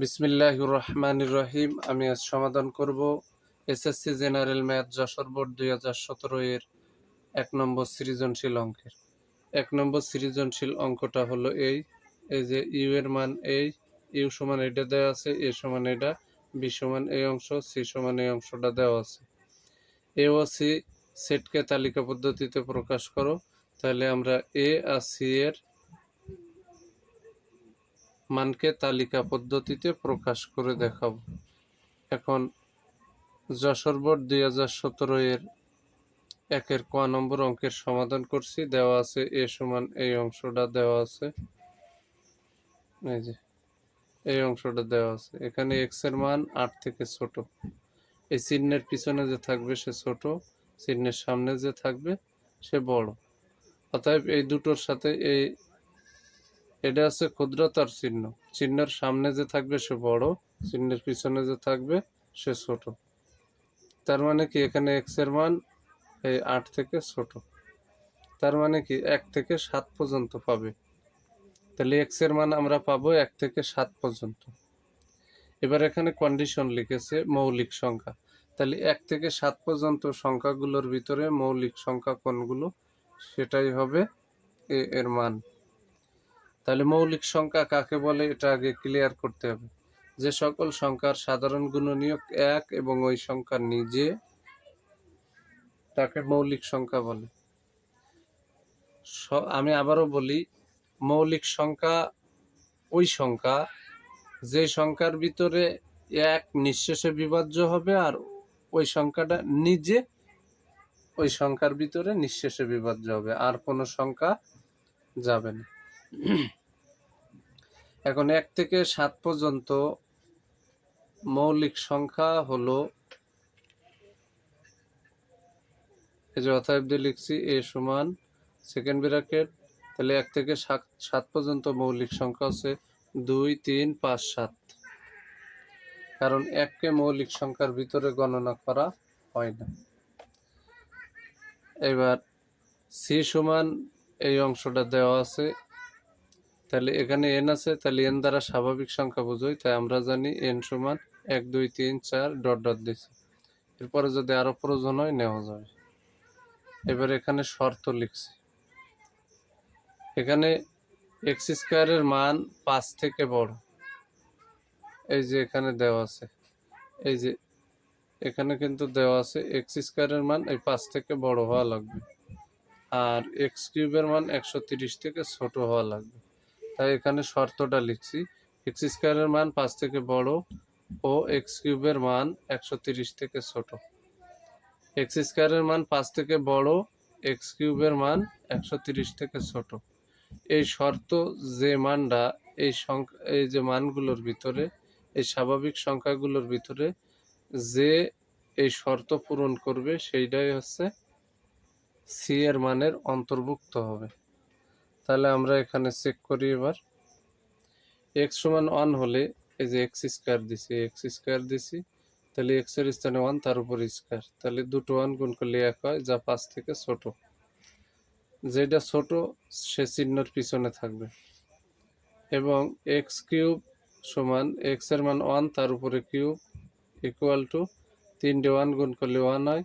বিসমিল্লাহির রহমানির রহিম। আমি আজ সমাধান করব SSC general math Jessore board 2017 এর 1 নম্বর সৃজনশীল অঙ্কের 1 নম্বর সৃজনশীল অঙ্কটা হলো এই যে ইউ এর মান ইউ সমান এটা দেওয়া আছে, এ সমান এটা, বি সমান এই অংশ, সি সমান এই অংশটা দেওয়া আছে। এ ও সি সেটকে তালিকা পদ্ধতিতে প্রকাশ করো। তাহলে আমরা এ আর সি এর মানকে তালিকা পদ্ধতিতে প্রকাশ করে দেখাবো। এখন যশোর বোর্ড 2017 এর 1 ক নম্বর অঙ্কের সমাধান করছি। দেওয়া আছে এ সমান এই অংশটা দেওয়া আছে, এই যে এই অংশটা দেওয়া আছে। এখানে এক্স এর মান 8 থেকে ছোট। এই চিহ্নের পিছনে যে থাকবে সে ছোট, চিহ্নের সামনে যে থাকবে সে বড়। অতএব এই দুটোর সাথে এটা আছে ক্ষুদ্রতার চিহ্ন, চিহ্নের সামনে যে থাকবে সে বড়, চিহ্নের পিছনে যে থাকবে সে ছোট। তার মানে কি এখানে এক্স এর মান এই 8 থেকে ছোট। তার মানে কি 1 থেকে 7 পর্যন্ত পাবে। তাহলে এক্স এর মান আমরা পাবো 1 থেকে 7 পর্যন্ত। এবার এখানে কন্ডিশন লিখেছে মৌলিক সংখ্যা। তাহলে 1 থেকে 7 পর্যন্ত সংখ্যাগুলোর ভিতরে মৌলিক সংখ্যা কোনগুলো, সেটাই হবে এ এর মান। তাহলে মৌলিক সংখ্যা কাকে বলে এটা আগে ক্লিয়ার করতে হবে। যে সকল সংখ্যার সাধারণ গুণনীয়ক 1 এবং ওই সংখ্যা নিজে, তাকে মৌলিক সংখ্যা বলে। আমি আবারও বলি, মৌলিক সংখ্যা ওই সংখ্যা যে সংখ্যার ভিতরে 1 নিঃশেষে বিভাজ্য হবে, আর ওই সংখ্যাটা নিজে ওই সংখ্যার ভিতরে নিঃশেষে বিভাজ্য হবে, আর কোনো সংখ্যা যাবে না। এখন 1 থেকে 7 পর্যন্ত মৌলিক সংখ্যা হলো, এই যে অতএব দিয়ে লিখছি এ সমান সেকেন্ড ব্র্যাকেট, তাহলে 1 থেকে 7 পর্যন্ত মৌলিক সংখ্যা হচ্ছে 2, 3, 5, 7। কারণ 1কে মৌলিক সংখ্যার ভিতরে গণনা করা হয় না। এবার সি সমান এই অংশটা দেওয়া আছে, তাহলে এখানে এন আছে, তাহলে এন দ্বারা স্বাভাবিক সংখ্যা বোঝাই, তাই আমরা জানি এন সমান 1, 2, 3, 4 ডট ডট দিছি। এরপরে যদি আরো প্রয়োজন হয় নেওয়া যাবে। এবার এখানে শর্ত লিখছি, এখানে এক্স স্কোয়ারের মান 5 থেকে বড়। এই যে এখানে দেওয়া আছে, এই যে এখানে কিন্তু দেওয়া আছে এক্স স্কোয়ারের মান এই 5 থেকে বড় হওয়া লাগবে, আর এক্স কিউবের মান 130 থেকে ছোট হওয়া লাগবে। তাই এখানে শর্তটা লিখছি, এক্স স্কোয়ারের মান 5 থেকে বড় ও এক্স কিউবের মান 130 থেকে ছোট। এক্স স্কোয়ারের মান 5 থেকে বড়, এক্স কিউবের মান 130 থেকে ছোট। এই শর্ত যে মানটা এই যে মানগুলোর ভিতরে, এই স্বাভাবিক সংখ্যাগুলোর ভিতরে যে এই শর্ত পূরণ করবে সেইটাই হচ্ছে সি এর মানের অন্তর্ভুক্ত হবে। তাহলে আমরা এখানে চেক করি। এবার এক্স সমান 1 হলে এই যে এক্স স্কোয়ার দিছি, তাহলে এক্স এর স্থানে 1, তার উপর স্কোয়ার, তাহলে দুটো 1 গুণ করলে 1 হয়, যা 5 থেকে ছোট। যেটা ছোট সে চিহ্নের পিছনে থাকবে। এবং এক্স কিউব সমান এক্স এর মান 1, তার উপরে কিউব, ইকুয়াল টু 3টে 1 গুণ করলে 1 হয়,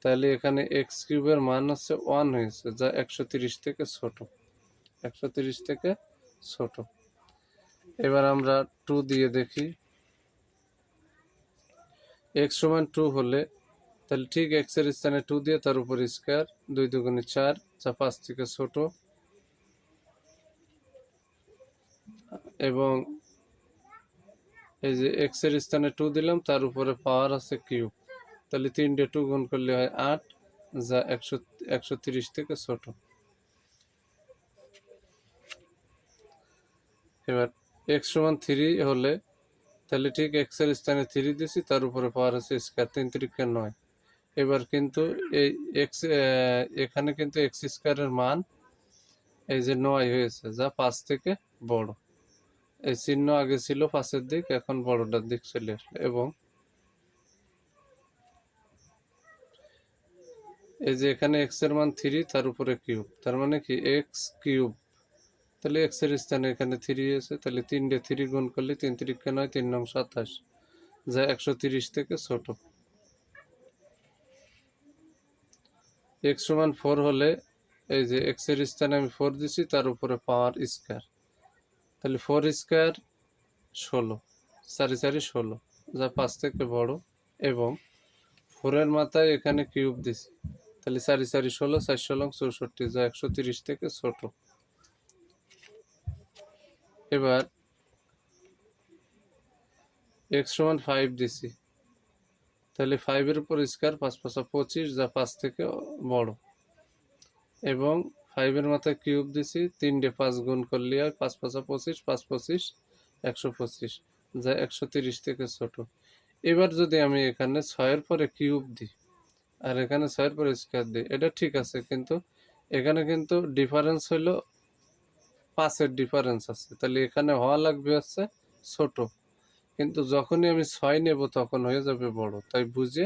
তাহলে এখানে এক্স কিউবের মান হচ্ছে 1 হয়েছে, যা 130 থেকে ছোট, 130 থেকে ছোট। এবার আমরা 2 দিয়ে দেখি, এক্স সমান 2 হলে তাহলে ঠিক এক্স এর স্থানে 2 দিয়ে তার উপর স্কোয়ার, 2 দুগুণে 4, যা 5 থেকে ছোট। এবং এই যে এক্স এর স্থানে 2 দিলাম, তার উপরে পাওয়ার আছে কিউব, তাহলে 3টে 2 গুণ করলে হয় 8, যা 130 থেকে ছোট। এবার এক্স সমান 3 হলে তাহলে ঠিক এক্স এর স্থানে 3 দিছি, তার উপরে পাওয়ার আছে স্কোয়ার, 3 3 9। এবার কিন্তু এই এক্স এখানে কিন্তু এক্স স্কোয়ারের মান এই যে 9 হয়েছে, যা 5 থেকে বড়। এই চিহ্ন আগে ছিল 5-এর দিক, এখন বড়টার দিক চলে আসলো। এবং এই যে এখানে এক্স এর মান 3, তার উপরে কিউব, তার মানে কি এক্স কিউব তাহলে এক্স এর স্থানে এখানে 3 আছে, তাহলে 3 3 গুণ করলে 3 3 9 3 9 27, যা 130 থেকে ছোট। x সমান 4 হলে এই যে x এর স্থানে আমি 4 দিছি, তার উপরে পাওয়ার স্কয়ার, তাহলে 4 স্কয়ার 16, 4 4 16, যা 5 থেকে বড়, এবং 4 এর মাথায় এখানে কিউব দিছি, তাহলে 4 4 16, 4 16 64, যা 130 থেকে ছোট। এবার x সমান 5 দিছি, তাহলে 5 এর উপর স্কয়ার 5 5 25, যা 5 থেকে বড়, এবং 5 এর মাথায় কিউব দিছি, 3 5 গুণ করলে হয় 5 5 25, 5 25 125, যা 130 থেকে ছোট। এবার যদি আমি এখানে 6 এর পরে কিউব দিই আর এখানে 6 এর পরে স্কয়ার দিই, এটা ঠিক আছে, কিন্তু এখানে কিন্তু ডিফারেন্স হলো 5 এর ডিফারেন্স আছে, তাহলে এখানে হওয়া লাগবে হচ্ছে ছোট, কিন্তু যখনই আমি 6 নেব তখন হয়ে যাবে বড়, তাই বুঝে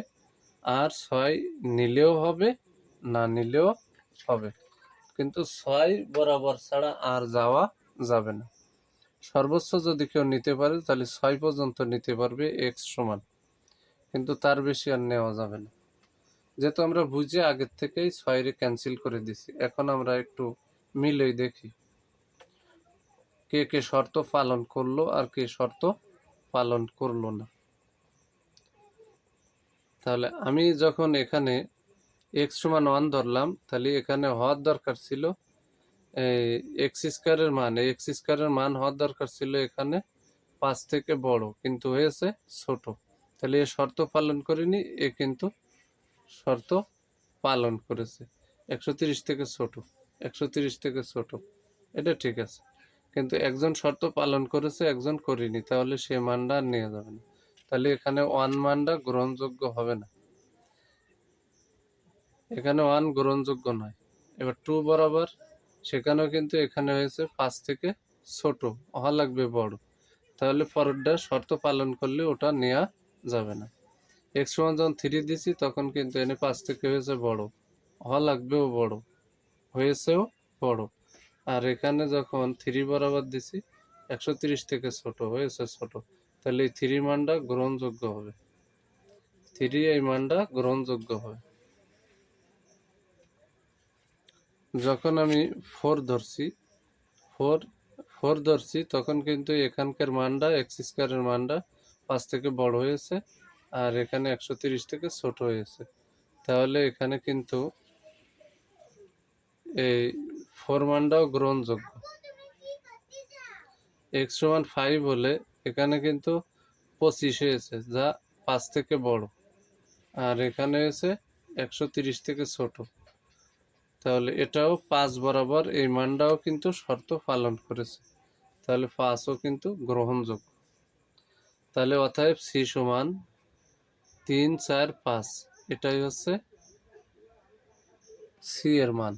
আর 6 নিলেও হবে, না নিলেও হবে, কিন্তু 6 বরাবর ছাড়া আর যাওয়া যাবে না। সর্বোচ্চ যদি কেউ নিতে পারে তাহলে 6 পর্যন্ত নিতে পারবে x সমান, কিন্তু তার বেশি আর নেওয়া যাবে না। যেহেতু আমরা বুঝে আগের থেকেই 6 রে ক্যান্সেল করে দিছি, এখন আমরা একটু মিলেই দেখি কে কে শর্ত পালন করলো আর কে শর্ত পালন করলো না। তাহলে আমি যখন এখানে x সমান 1 ধরলাম, তাহলে এখানে হওয়ার দরকার ছিল এক্স স্কয়ারের মান, এক্স স্কয়ারের মান হওয়ার দরকার ছিল এখানে 5 থেকে বড়, কিন্তু হয়েছে ছোট, তাহলে এ শর্ত পালন করেনি, এ কিন্তু শর্ত পালন করেছে। 130 থেকে ছোট, 130 থেকে ছোট, এটা ঠিক আছে, কিন্তু একজন শর্ত পালন করেছে একজন করেনি, তাহলে সে মানটা আর নেওয়া যাবে না, তাহলে এখানে 1 মানটা গ্রহণযোগ্য হবে না, এখানে 1 গ্রহণযোগ্য নয়। এবার 2 বরাবর, সেখানেও কিন্তু এখানে হয়েছে 5 থেকে ছোট, হওয়া লাগবে বড়, তাহলে পরেরটা শর্ত পালন করলে ওটা নেওয়া যাবে না। x সমান যখন 3 দিছি তখন কিন্তু এনে 5 থেকে হয়েছে বড়, হওয়া লাগবেও বড়, হয়েছেও বড়, আর এখানে যখন 3 বরাবর দিছি 130 থেকে ছোট, হয়েছে ছোট, তাহলে এই 3 মানটা গ্রহণযোগ্য হবে, 3 এই মানটা গ্রহণযোগ্য হবে। যখন আমি 4 ধরছি, 4 ধরছি, তখন কিন্তু এখানকার মানটা এক্স স্কয়ারের মানটা 5 থেকে বড় হয়েছে, আর এখানে 130 থেকে ছোট হয়েছে, তাহলে এখানে কিন্তু এই 4 মানটাও গ্রহণযোগ্য। x সমান 5 হলে এখানে কিন্তু 25 হয়েছে, যা 5 থেকে বড়, আর এখানে হয়েছে 130 থেকে ছোট, তাহলে এটাও 5 বরাবর এই মানটাও কিন্তু শর্ত পালন করেছে, তাহলে 5ও কিন্তু গ্রহণযোগ্য। তাহলে অতএব c সমান 3 4 5, এটাই হচ্ছে c এর মান।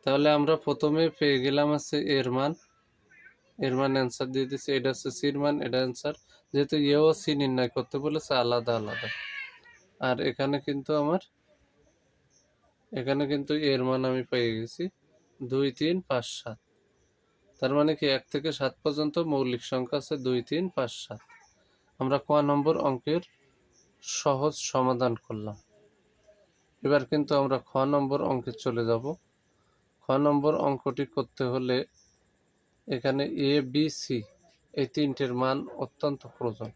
তাহলে আমরা প্রথমে পেয়ে গেলাম আছে এর মান অ্যান্সার দিয়ে দিচ্ছি, এটা হচ্ছে c এর মান, এটা অ্যান্সার, যেহেতু এও c নির্ণয় করতে বলেছে আলাদা আলাদা, আর এখানে কিন্তু এর মান আমি পেয়ে গেছি 2 3 5 7, তার মানে কি 1 থেকে 7 পর্যন্ত মৌলিক সংখ্যা আছে 2 3 5 7। আমরা ক নম্বর অঙ্কের সহজ সমাধান করলাম। এবার কিন্তু আমরা খ নম্বর অঙ্কে চলে যাব। খ নম্বর অঙ্কটি করতে হলে এখানে এ বি সি এই তিনটের মান অত্যন্ত প্রয়োজন।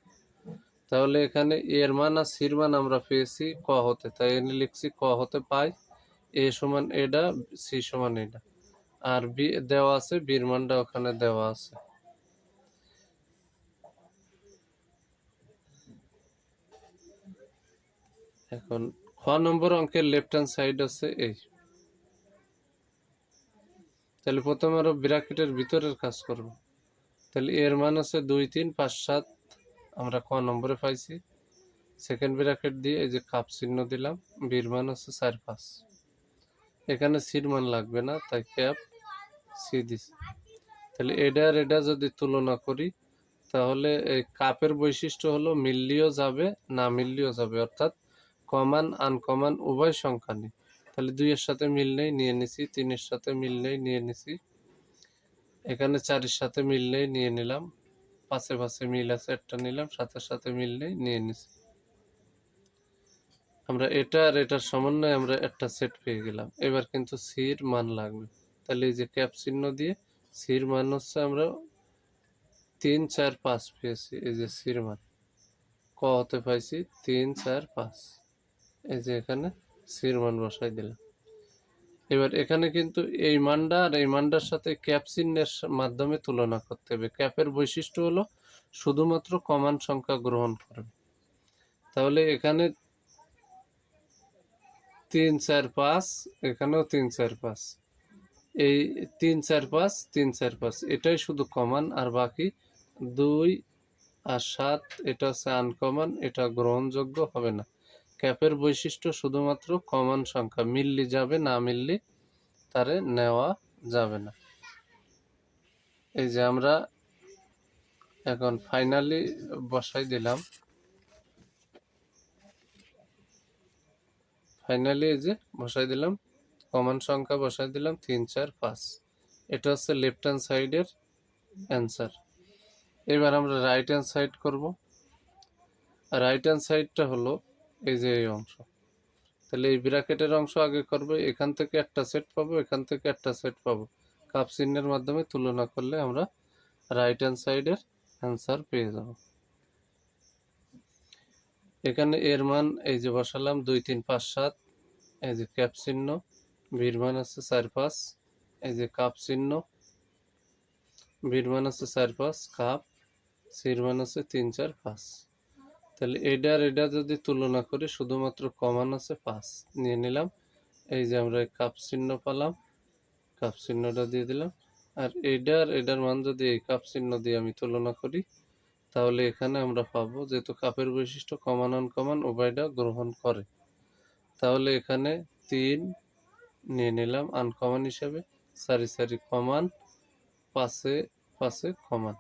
তাহলে এখানে এর মান আর সির মান আমরা পেয়েছি ক হতে, তাই এনে লিখছি ক হতে পাই এ সমান এটা, সি সমান এটা, আর বি দেওয়া আছে, বির মানটা ওখানে দেওয়া আছে। এখন খ নম্বর অঙ্কের লেফট হ্যান্ড সাইড আছে এই, তাহলে প্রথমে আরো ব্র্যাকেটের ভিতরের কাজ করব। তাহলে এর মান আছে 2 3 5 7, আমরা ক নম্বরে পাইছি, সেকেন্ড ব্র্যাকেট দিয়ে এই যে কাপ চিহ্ন দিলাম, বির মান আছে 4 5, এখানে সির মান লাগবে না তাই ক্যাপ সি দিছি। তাহলে এটা আর এটা যদি তুলনা করি, তাহলে এই কাপের বৈশিষ্ট্য হলো মিললেও যাবে না মিললেও যাবে, অর্থাৎ কমন আনকমন উভয় সংখ্যা নেই, তাহলে 2 এর সাথে মিল নেই, নিয়ে নিছি। 3 এর সাথে মিল নেই, নিয়ে নিছি। এখানে 4 এর সাথে মিল নেই, নিয়ে নিলাম। 5 এ 5 এ মিল আছে, একটা নিলাম। 7 এর সাথে মিল নেই, নিয়ে নিছি। আমরা এটা আর এটার সমন্বয়ে আমরা একটা সেট পেয়ে গেলাম। এবার কিন্তু সির মান লাগবে। তাহলে এই যে ক্যাপ চিহ্ন দিয়ে সির মান হচ্ছে আমরা 3, 4, 5 পেয়েছি। এই যে সির মান ক হতে পাইছি 3, 4, 5। এই যে এখানে সির মান বসাই দিলাম। এবার এখানে কিন্তু এই মানটা আর এই মানটার সাথে ক্যাপ চিহ্নের মাধ্যমে তুলনা করতে হবে। ক্যাপের বৈশিষ্ট্য হলো শুধুমাত্র কমান সংখ্যা গ্রহণ করবে। তাহলে এখানে 3, 4, 5, এখানেও 3, 4, 5। এই 3, 4, 5, 3, 4, 5 এটাই শুধু কমান, আর বাকি 2 আর 7 এটা হচ্ছে আনকমন, এটা গ্রহণযোগ্য হবে না। ক্যাপের বৈশিষ্ট্য শুধুমাত্র কমন সংখ্যা, মিললি যাবে, না মিললি তারে নেওয়া যাবে না। এই যে আমরা এখন ফাইনালি বসাই দিলাম। ফাইনালি এই যে বসাই দিলাম, কমন সংখ্যা বসাই দিলাম 3, 4, 5। এটা হচ্ছে লেফট হ্যান্ড সাইডের অ্যান্সার। এবার আমরা রাইট হ্যান্ড সাইড করব। রাইট হ্যান্ড সাইডটা হলো এই যে এই অংশ। তাহলে এই ব্র্যাকেটের অংশ আগে করবে। এখান থেকে একটা সেট পাবো, এখান থেকে একটা সেট পাবো। কাপ চিহ্নের মাধ্যমে তুলনা করলে আমরা রাইট হ্যান্ড সাইডের অ্যান্সার পেয়ে যাব। এখানে এর মান এই যে বসালাম 2, 3, 5, 7। এই যে ক্যাপ চিহ্ন, বির মান আছে 4, 5। এই যে কাপ চিহ্ন, বির মান আছে 4, 5 কাপ, সির মান আছে 3, 4, 5। তাহলে এটা যদি তুলনা করি শুধুমাত্র কমান আছে 5, নিয়ে নিলাম। এই যে আমরা কাপ চিহ্ন পেলাম, কাপ চিহ্নটা দিয়ে দিলাম। আর এটার মান যদি এই কাপ চিহ্ন দিয়ে আমি তুলনা করি, তাহলে এখানে আমরা পাবো, যেহেতু কাপের বৈশিষ্ট্য কমান আনকমন উভয়টা গ্রহণ করে, তাহলে এখানে 3 নিয়ে নিলাম আনকমন হিসাবে, 4 4 কমান, 5 5 কমান।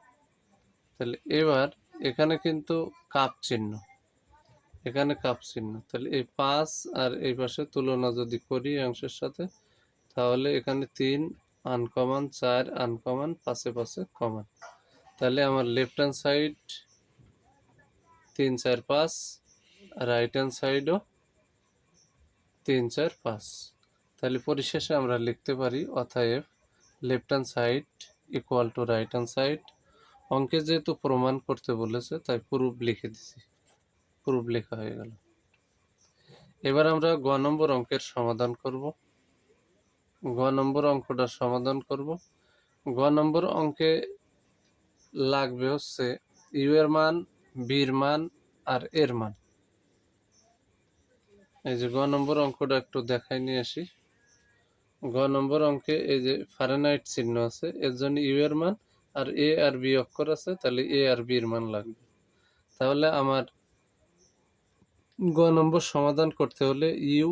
তাহলে এবার এখানে কিন্তু কাপ চিহ্ন, এখানে কাপ চিহ্ন। তাহলে এই 5 আর এই পাশে তুলনা যদি করি অংশের সাথে, তাহলে এখানে 3 আনকমন, 4 আনকমন, 5 5 কমন। তাহলে আমার left hand side 3, 4, 5, right hand সাইডও 3, 4, 5। তাহলে পরিশেষে আমরা লিখতে পারি অতএব left hand side equal to right hand side. অঙ্কে যেহেতু প্রমাণ করতে বলেছে তাই প্রুফ লিখে দিছি, প্রুফ লেখা হয়ে গেল। এবার আমরা গ নম্বর অঙ্কের সমাধান করব। গ নম্বর অঙ্কটার সমাধান করব। গ নম্বর অঙ্কে লাগবে হচ্ছে ইউ এর মান, বির মান আর এর মান। এই যে গ নম্বর অঙ্কটা একটু দেখাই নিয়ে আসি। গ নম্বর অঙ্কে এই যে ফারেনহাইট চিহ্ন আছে, এর জন্য ইউ এর মান, আর এ আর বি অক্ষর আছে, তাহলে এ আর বির মান লাগবে। তাহলে আমার গ নম্বর সমাধান করতে হলে ইউ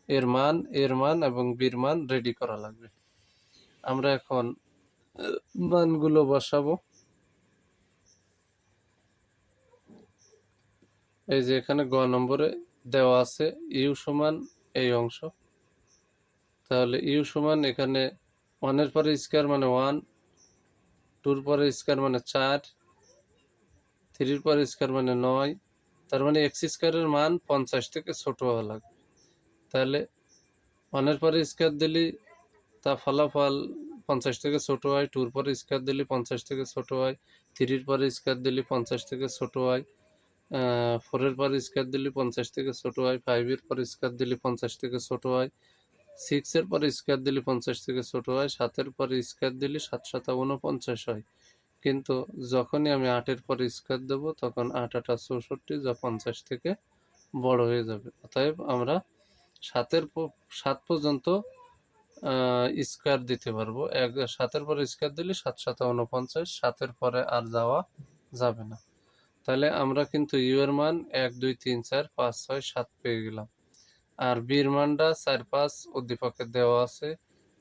এর মান, এর মান এবং বির মান রেডি করা লাগবে। আমরা এখন মানগুলো বসাবো। এই যে এখানে গ নম্বরে দেওয়া আছে ইউ সমান এই অংশ। তাহলে ইউ সমান এখানে 1 এর পরে স্কয়ার মানে 1, 2 এর পরে স্কয়ার মানে 4, 3 এর পরে স্কয়ার মানে 9। তার মানে এক্স স্কয়ারের মান 50 থেকে ছোট হওয়া লাগবে। তাহলে 1 এর পরে স্কয়ার দিলে তা ফলাফল 50 থেকে ছোট হয়, 2 এর পরে স্কয়ার দিলে 50 থেকে ছোট হয়, 3 এর পরে স্কয়ার দিলে 50 থেকে ছোট হয়, 4 এর পরে স্কয়ার দিলে 50 থেকে ছোট হয়, 5 এর পরে স্কয়ার দিলে 50 থেকে ছোট হয়, 6 এর পরে স্কয়ার দিলে 50 থেকে ছোট হয়, 7 এর পরে স্কয়ার দিলে 7 7 49 হয়। কিন্তু যখনই আমি 8 এর পরে স্কয়ার দেব তখন 8 8 64, যা 50 থেকে বড় হয়ে যাবে। অতএব আমরা 7 পর্যন্ত স্কয়ার দিতে পারবো। 7 এর পরে স্কয়ার দিলে 7 7 49, 7 এর পরে আর যাওয়া যাবে না। তাহলে আমরা কিন্তু ইউ এর মান 1 2 3 4 5 6 7 পেয়ে গেলাম। আর বির মানটা 4 5 উদ্দীপকে দেওয়া আছে।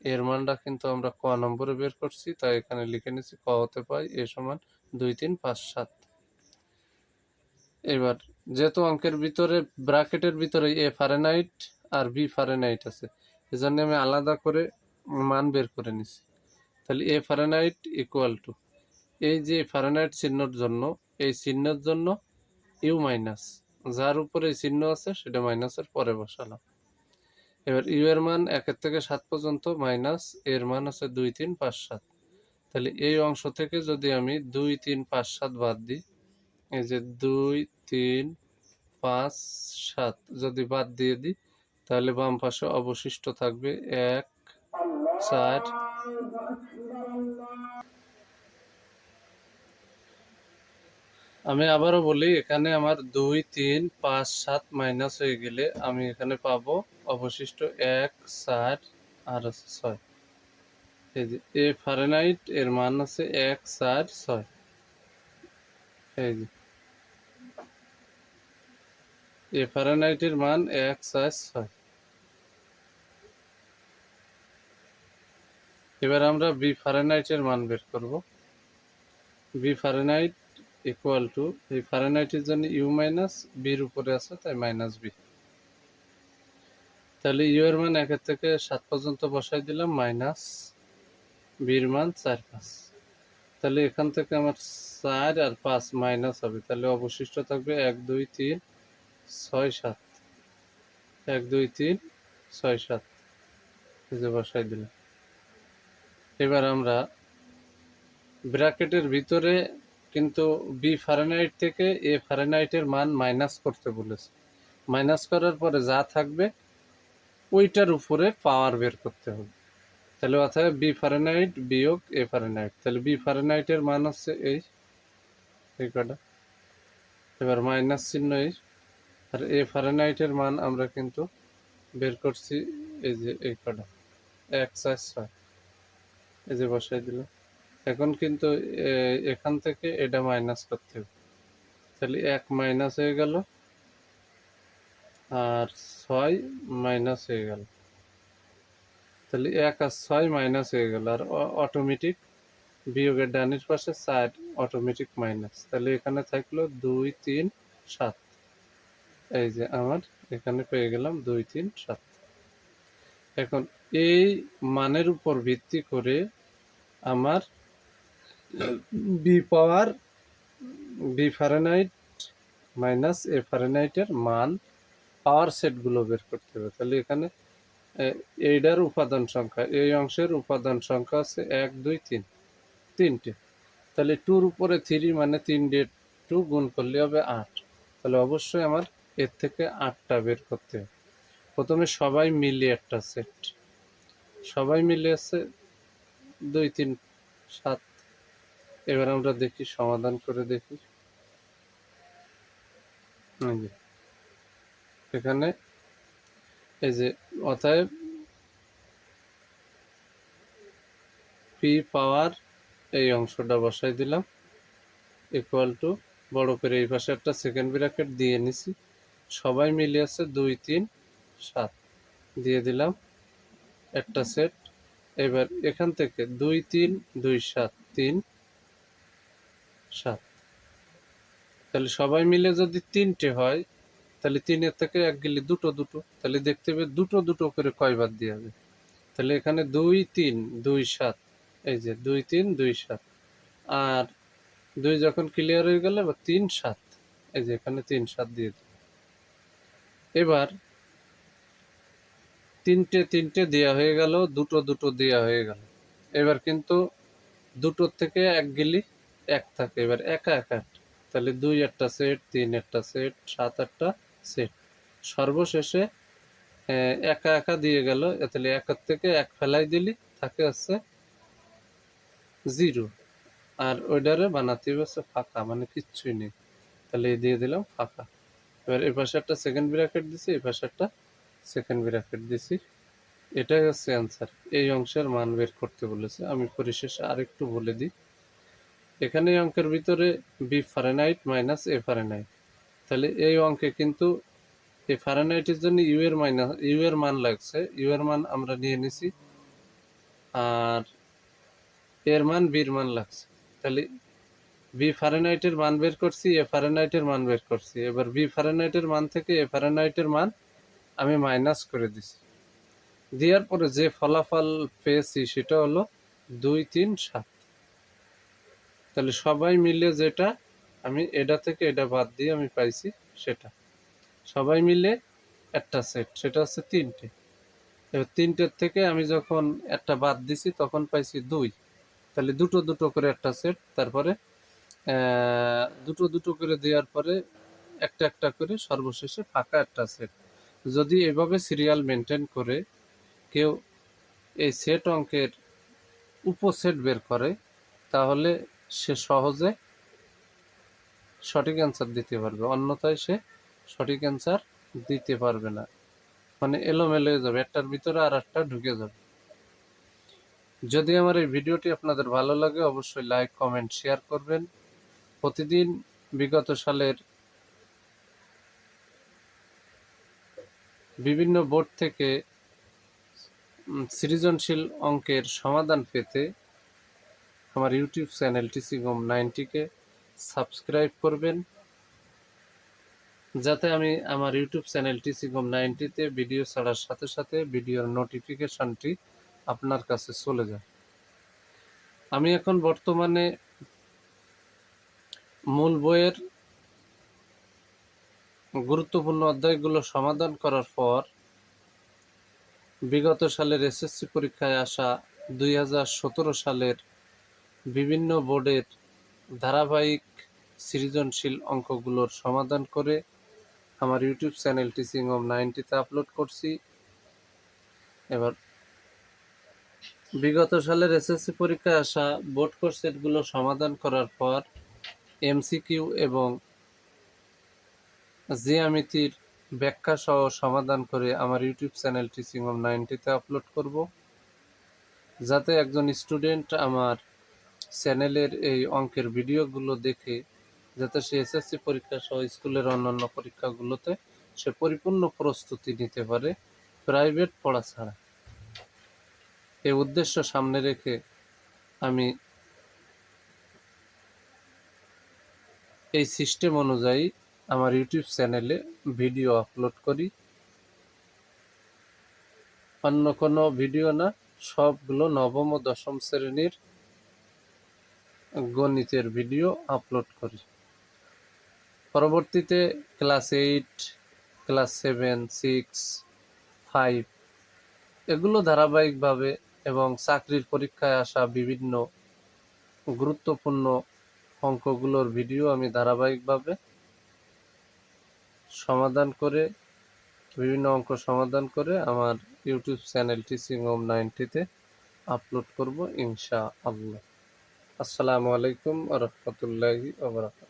এর মানটা কিন্তু আমরা ক নম্বরে বের করছি, তাই এখানে লিখে নিচ্ছি ক হতে পাই এ সমান 2 3 5 7। এবার যেহেতু অঙ্কের ভিতরে ব্র্যাকেটের ভিতরে এ ফারেনহাইট আর বি ফারেনহাইট আছে, এজন্য আমি আলাদা করে মান বের করে নিছি। তাহলে এ ফারেনহাইট ইকুয়াল টু, এই যে ফারেনহাইট চিহ্নর জন্য, এই চিহ্নের জন্য ইউ মাইনাস, যার উপরে এই চিহ্ন আছে সেটা মাইনাসের পরে বসালাম। এবার ইউ এর মান 1 থেকে 7 পর্যন্ত, মাইনাস এর মান আছে 2 3 5 7। তাহলে এই অংশ থেকে যদি আমি 2 3 5 7 বাদ দিই, এই যে 2 3 5 7 যদি বাদ দিয়ে দিই, তাহলে বাম পাশে অবশিষ্ট থাকবে 1 4। আমি আবারও বলি, এখানে আমার 2 3 5 7 মাইনাস হয়ে গেলে আমি এখানে পাবো অবশিষ্ট 1 4 আর আছে 6। এই যে এ ফারেনহাইট এর মান আছে 1 4 6। এই যে এ ফারেনহাইটের মান 1 4 6। এবার আমরা বি ফারেনহাইটের মান বের করব। বি ফারেনহাইট ইকুয়াল টু, এই ফারেনহাইটের জন্য ইউ মাইনাস, বির উপরে আছে তাই মাইনাস বি। তাহলে ইউ এর মান 1 থেকে 7 পর্যন্ত বসাই দিলাম, মাইনাস বির মান 4 5। তাহলে এখান থেকে আমার 4 আর 5 মাইনাস হবে, তাহলে অবশিষ্ট থাকবে 1 2 3 6 7। 1 2 3 6 7 এই যে বসাই দিলাম। এবার আমরা ব্র্যাকেটের ভিতরে কিন্তু বি ফারেনহাইট থেকে এ ফারেনহাইটের মান মাইনাস করতে বলেছে। মাইনাস করার পরে যা থাকবে ওইটার উপরে পাওয়ার বের করতে হবে। তাহলে অর্থাৎ বি ফারেনহাইট বিয়োগ এ ফারেনহাইট, তাহলে বি ফারেনহাইটের মান হচ্ছে এই কটা। এবার মাইনাস চিহ্ন এই, আর এ ফারেনহাইটের মান আমরা কিন্তু বের করছি এই যে এই কটা, 1 4 6। এই যে বসাই দিলাম। এখন কিন্তু এখান থেকে এটা মাইনাস করতে হবে, তাহলে 1 মাইনাস হয়ে গেল আর 6 মাইনাস হয়ে গেল। তাহলে 1 আর 6 মাইনাস হয়ে গেল, আর অটোমেটিক বিয়োগের ডানের পাশে 4 অটোমেটিক মাইনাস। তাহলে এখানে থাকলো 2 3 7। এই যে আমার এখানে পেয়ে গেলাম 2 3 7। এখন এই মানের উপর ভিত্তি করে আমার B power B Fahrenheit minus এ ফারেনহাইটের মান পাওয়ার সেটগুলো বের করতে হবে। তাহলে এখানে এইটার উপাদান সংখ্যা, এই অংশের উপাদান সংখ্যা আছে 1 2 3, তিনটে। তাহলে 2-র উপরে 3 মানে 3 দিয়ে 2 গুণ করলে হবে 8। তাহলে অবশ্যই আমার এর থেকে 8টা বের করতে হবে। প্রথমে সবাই মিলে একটা সেট, সবাই মিলে আছে 2 3 7। এবার আমরা দেখি, সমাধান করে দেখি। এখানে এই যে অতএব পি পাওয়ার এই অংশটা বসাই দিলাম ইকুয়াল টু, বড় করে এই পাশে একটা সেকেন্ড ব্র্যাকেট দিয়ে নিছি, সবাই মিলে আছে 2 3 7 দিয়ে দিলাম একটা সেট। এবার এখান থেকে 2 3 2 7 3 7, তাহলে সবাই মিলে যদি 3টে হয়, তাহলে 3-এর থেকে 1 গেলে দুটো দুটো, তাহলে দেখতে হবে দুটো দুটো করে কয়বার দিয়ে হবে। তাহলে এখানে 2 3 2 7, এই যে 2 3 2 7, আর 2 যখন ক্লিয়ার হয়ে গেল এবার 3 7, এই যে এখানে 3 7 দিয়ে দিই। এবার তিনটে দেওয়া হয়ে গেল, দুটো দুটো দেওয়া হয়ে গেল। এবার কিন্তু দুটোর থেকে 1 গেলি 1 থাকে, এবার একা একা, তাহলে 2 একটা সেট, 3 একটা সেট, 7 একটা সেট। সর্বশেষে একা একা দিয়ে গেল, তাহলে 1 থেকে 1 ফেলাই দিলি থাকে হচ্ছে 0, আর ওইটারে বানাতে হচ্ছে ফাঁকা, মানে কিচ্ছুই নেই। তাহলে দিয়ে দিলাম ফাঁকা। এবার এই পাশে একটা সেকেন্ড ব্র্যাকেট দিছি, এই পাশে একটা সেকেন্ড ব্র্যাকেট দিছি। এটাই হচ্ছে অ্যান্সার। এই অংশের মান বের করতে বলেছে। আমি পরিশেষে আরেকটু বলে দিই, এখানে এই অঙ্কের ভিতরে বি ফারেনহাইট মাইনাস এ ফারেনহাইট, তাহলে এই অঙ্কে কিন্তু এই ফারেনহাইটের জন্য ইউ এর মান লাগছে, ইউ এর মান আমরা নিয়ে নিছি, আর এর মান বির মান লাগছে। তাহলে বি ফারেনহাইটের মান বের করছি, এ ফারেনহাইটের মান বের করছি। এবার বি ফারেনহাইটের মান থেকে এ ফারেনহাইটের মান আমি মাইনাস করে দিছি। দেওয়ার পরে যে ফলাফল পেয়েছি সেটা হলো 2, 3, 7। তাহলে সবাই মিলে যেটা আমি এটা থেকে এটা বাদ দিয়ে আমি পাইছি সেটা সবাই মিলে একটা সেট, সেটা হচ্ছে 3টে। এবার 3টের থেকে আমি যখন একটা বাদ দিছি তখন পাইছি 2। তাহলে দুটো দুটো করে একটা সেট, তারপরে দুটো দুটো করে দেওয়ার পরে একটা একটা করে সর্বশেষে ফাঁকা একটা সেট। যদি এভাবে সিরিয়াল মেনটেন করে কেউ এই সেট অঙ্কের উপসেট বের করে তাহলে সে সহজে সঠিক অ্যান্সার দিতে পারবে, অন্যথায় সে সঠিক অ্যান্সার দিতে পারবে না। মানে এলোমেলো হয়ে যাবে, একটার ভিতরে আর একটা ঢুকে যাবে। যদি আমার এই ভিডিওটি আপনাদের ভালো লাগে অবশ্যই লাইক, কমেন্ট, শেয়ার করবেন। প্রতিদিন বিগত সালের বিভিন্ন বোর্ড থেকে সৃজনশীল অঙ্কের সমাধান পেতে আমার ইউটিউব চ্যানেল TCGOM90-কে সাবস্ক্রাইব করবেন, যাতে আমি আমার ইউটিউব চ্যানেল TCGOM90-তে ভিডিও ছাড়ার সাথে সাথে ভিডিওর নোটিফিকেশনটি আপনার কাছে চলে যায়। আমি এখন বর্তমানে মূল বইয়ের গুরুত্বপূর্ণ অধ্যায়গুলো সমাধান করার পর বিগত সালের SSC পরীক্ষায় আসা 2017 সালের বিভিন্ন বোর্ডের ধারাবাহিক সৃজনশীল অঙ্কগুলোর সমাধান করে আমার ইউটিউব চ্যানেল TCGOM90-তে আপলোড করছি। এবার বিগত সালের SSC পরীক্ষায় আসা বোর্ড কোর্সেটগুলো সমাধান করার পর MCQ এবং জ্যামিতির ব্যাখ্যা সহ সমাধান করে আমার ইউটিউব চ্যানেল TCGOM90-তে আপলোড করব, যাতে একজন স্টুডেন্ট আমার চ্যানেলের এই অঙ্কের ভিডিওগুলো দেখে যাতে সে SSC পরীক্ষা সহ স্কুলের অন্যান্য পরীক্ষাগুলোতে সে পরিপূর্ণ প্রস্তুতি নিতে পারে প্রাইভেট পড়া ছাড়া। এই উদ্দেশ্য সামনে রেখে আমি এই সিস্টেম অনুযায়ী আমার ইউটিউব চ্যানেলে ভিডিও আপলোড করি। অন্য কোনো ভিডিও না, সবগুলো নবম ও দশম শ্রেণীর গণিতের ভিডিও আপলোড করি। পরবর্তীতে ক্লাস 8, ক্লাস 7, 6, 5 এগুলো ধারাবাহিকভাবে এবং চাকরির পরীক্ষায় আসা বিভিন্ন গুরুত্বপূর্ণ অঙ্কগুলোর ভিডিও আমি ধারাবাহিকভাবে বিভিন্ন অঙ্ক সমাধান করে আমার ইউটিউব চ্যানেল TCGOM90-তে আপলোড করব ইনশাআল্লাহ। আসসালামু আলাইকুম ওয়া রাহমাতুল্লাহি ওয়া বারাকাতুহু।